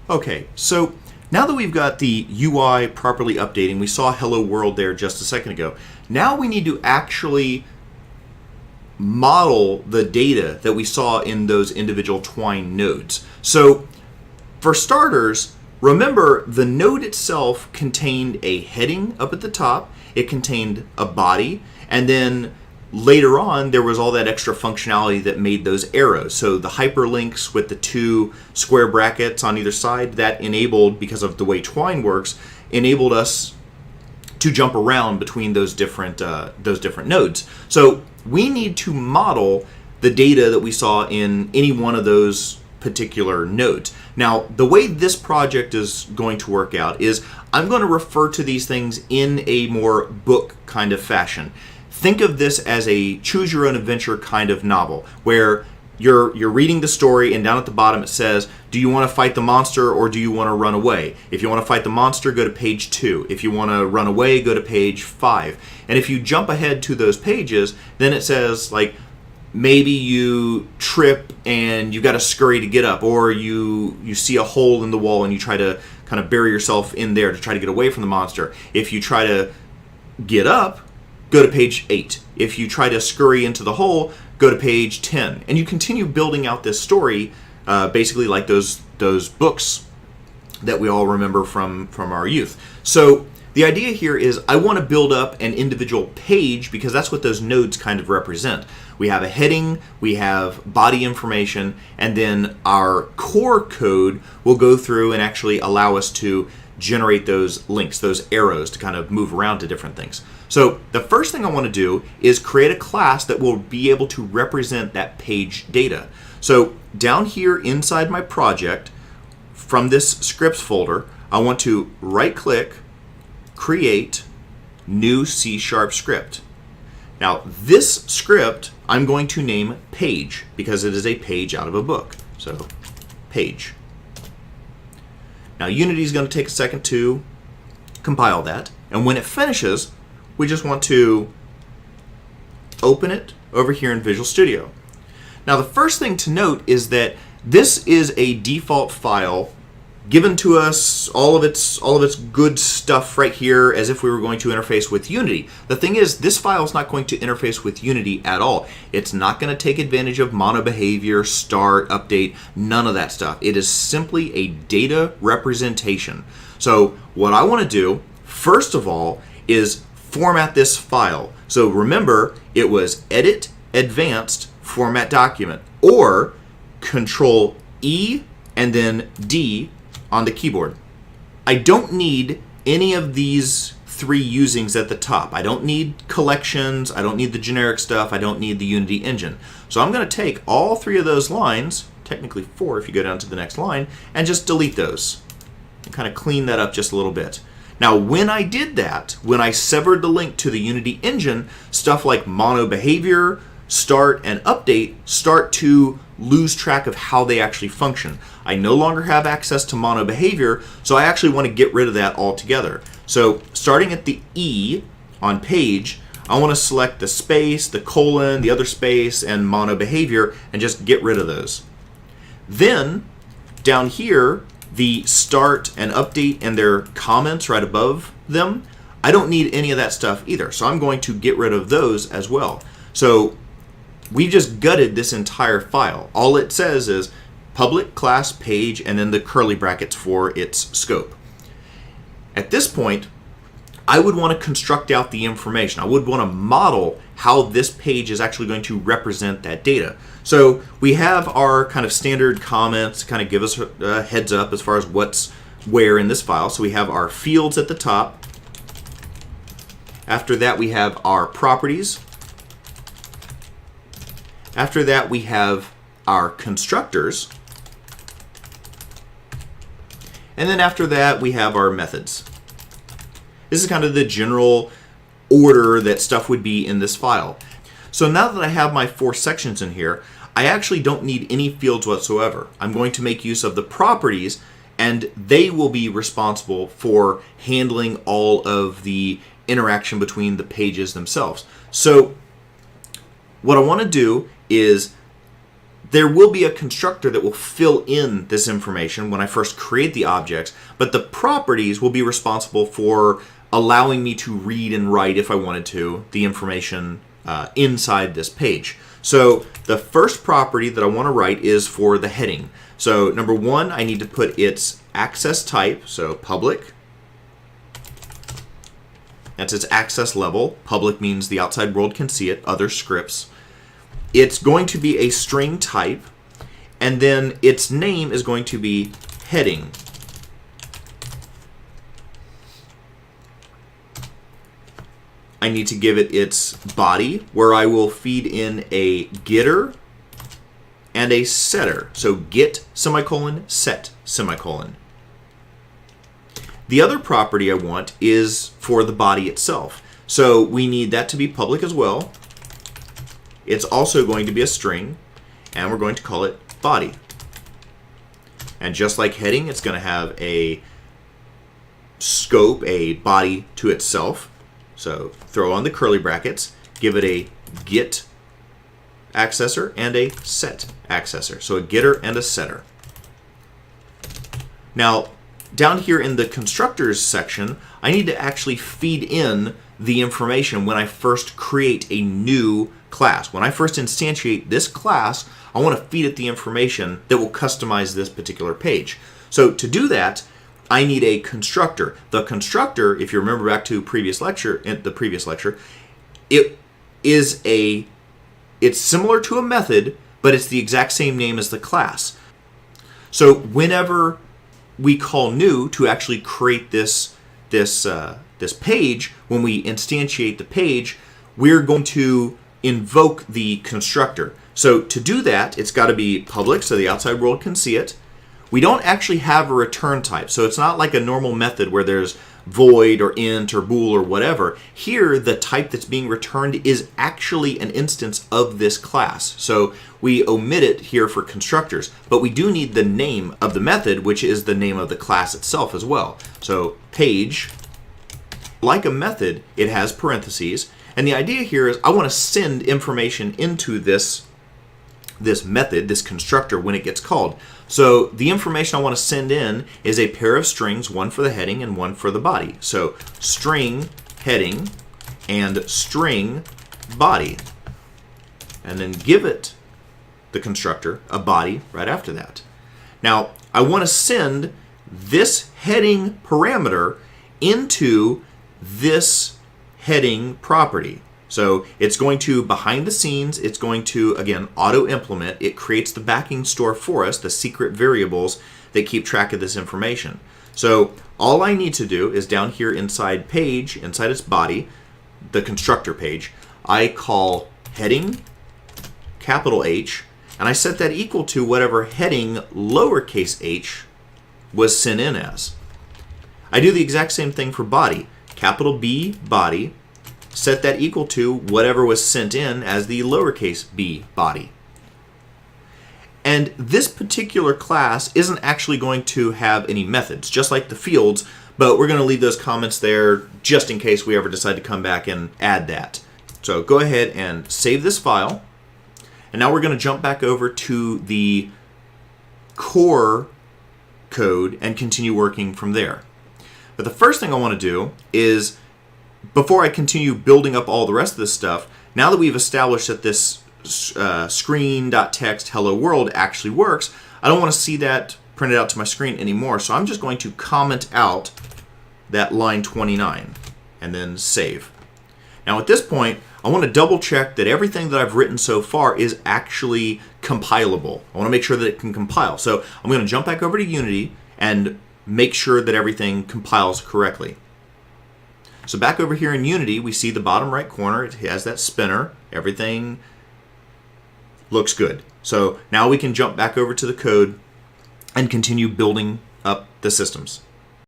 Okay, so now that we've got the UI properly updating, we saw Hello World there just a second ago. Now we need to actually model the data that we saw in those individual Twine nodes. So for starters, remember the node itself contained a heading up at the top, it contained a body, and then later on there was all that extra functionality that made those arrows. So the hyperlinks with the two square brackets on either side, that enabled, because of the way Twine works, enabled us to jump around between those different nodes. So we need to model the data that we saw in any one of those particular nodes. Now, the way this project is going to work out is I'm going to refer to these things in a more book kind of fashion. Think of this as a choose your own adventure kind of novel where you're reading the story, and down at the bottom it says, do you want to fight the monster or do you want to run away? If you want to fight the monster, go to page 2. If you want to run away, go to page 5. And if you jump ahead to those pages, then it says, like, maybe you trip and you got to scurry to get up, or you see a hole in the wall and you try to kind of bury yourself in there to try to get away from the monster. If you try to get up, go to page 8. If you try to scurry into the hole, go to page 10. And you continue building out this story, basically like those books that we all remember from our youth. So the idea here is I want to build up an individual page because that's what those nodes kind of represent. We have a heading, we have body information, and then our core code will go through and actually allow us to generate those links, those arrows to kind of move around to different things. So the first thing I want to do is create a class that will be able to represent that page data. So down here inside my project, from this scripts folder, I want to right-click, create, new C# script. Now this script I'm going to name page because it is a page out of a book. So page. Now Unity is going to take a second to compile that, and when it finishes, we just want to open it over here in Visual Studio. Now the first thing to note is that this is a default file given to us, all of its good stuff right here, as if we were going to interface with Unity. The thing is, this file is not going to interface with Unity at all. It's not going to take advantage of mono behavior, start, update, none of that stuff. It is simply a data representation. So what I want to do, first of all, is format this file. So remember, it was edit, advanced, format document, or Control E and then D on the keyboard. I don't need any of these three usings at the top. I don't need collections, I don't need the generic stuff, I don't need the Unity engine. So I'm going to take all three of those lines, technically 4 if you go down to the next line, and just delete those and kind of clean that up just a little bit. Now when I did that, when I severed the link to the Unity engine, stuff like mono behavior, start, and update start to lose track of how they actually function. I no longer have access to mono behavior, so I actually want to get rid of that altogether. So starting at the E on page, I want to select the space, the colon, the other space, and mono behavior, and just get rid of those. Then down here, the start and update and their comments right above them, I don't need any of that stuff either, so I'm going to get rid of those as well. So we just gutted this entire file. All it says is public class page and then the curly brackets for its scope. At this point, I would want to construct out the information. I would want to model how this page is actually going to represent that data. So we have our kind of standard comments to kind of give us a heads up as far as what's where in this file. So we have our fields at the top. After that, we have our properties. After that, we have our constructors. And then after that, we have our methods. This is kind of the general order that stuff would be in this file. So now that I have my 4 sections in here, I actually don't need any fields whatsoever. I'm going to make use of the properties, and they will be responsible for handling all of the interaction between the pages themselves. So what I want to do is there will be a constructor that will fill in this information when I first create the objects, but the properties will be responsible for allowing me to read and write, if I wanted to, the information inside this page. So the first property that I want to write is for the heading. So number one, I need to put its access type, so public. That's its access level. Public means the outside world can see it, other scripts. It's going to be a string type, and then its name is going to be heading. I need to give it its body, where I will feed in a getter and a setter. So get semicolon, set semicolon. The other property I want is for the body itself. So we need that to be public as well. It's also going to be a string, and we're going to call it body. And just like heading, it's going to have a scope, a body to itself. So throw on the curly brackets, give it a get accessor and a set accessor. So a getter and a setter. Now, down here in the constructors section, I need to actually feed in the information when I first create a new class. When I first instantiate this class, I want to feed it the information that will customize this particular page. So to do that, I need a constructor. The constructor, if you remember back to the previous lecture, it's similar to a method, but it's the exact same name as the class. So whenever we call new to actually create this page, when we instantiate the page, we're going to invoke the constructor. So to do that, it's got to be public so the outside world can see it. We don't actually have a return type, so it's not like a normal method where there's void or int or bool or whatever. Here, the type that's being returned is actually an instance of this class. So we omit it here for constructors, but we do need the name of the method, which is the name of the class itself as well. So page, like a method, it has parentheses, and the idea here is I want to send information into this method, this constructor, when it gets called. So the information I want to send in is a pair of strings, one for the heading and one for the body. So string heading and string body. And then give it, the constructor, a body right after that. Now, I want to send this heading parameter into this heading property. So it's going to, behind the scenes, it's going to, again, auto-implement. It creates the backing store for us, the secret variables that keep track of this information. So all I need to do is down here inside page, inside its body, the constructor page, I call heading, capital H, and I set that equal to whatever heading, lowercase h, was sent in as. I do the exact same thing for body, capital B, body, set that equal to whatever was sent in as the lowercase b body. And this particular class isn't actually going to have any methods, just like the fields, but we're going to leave those comments there just in case we ever decide to come back and add that. So go ahead and save this file. And now we're going to jump back over to the core code and continue working from there. But the first thing I want to do is, before I continue building up all the rest of this stuff, now that we've established that this screen.text hello world actually works, I don't want to see that printed out to my screen anymore. So I'm just going to comment out that line 29 and then save. Now at this point, I want to double check that everything that I've written so far is actually compilable. I want to make sure that it can compile. So I'm going to jump back over to Unity and make sure that everything compiles correctly. So back over here in Unity, we see the bottom right corner. It has that spinner. Everything looks good. So now we can jump back over to the code and continue building up the systems.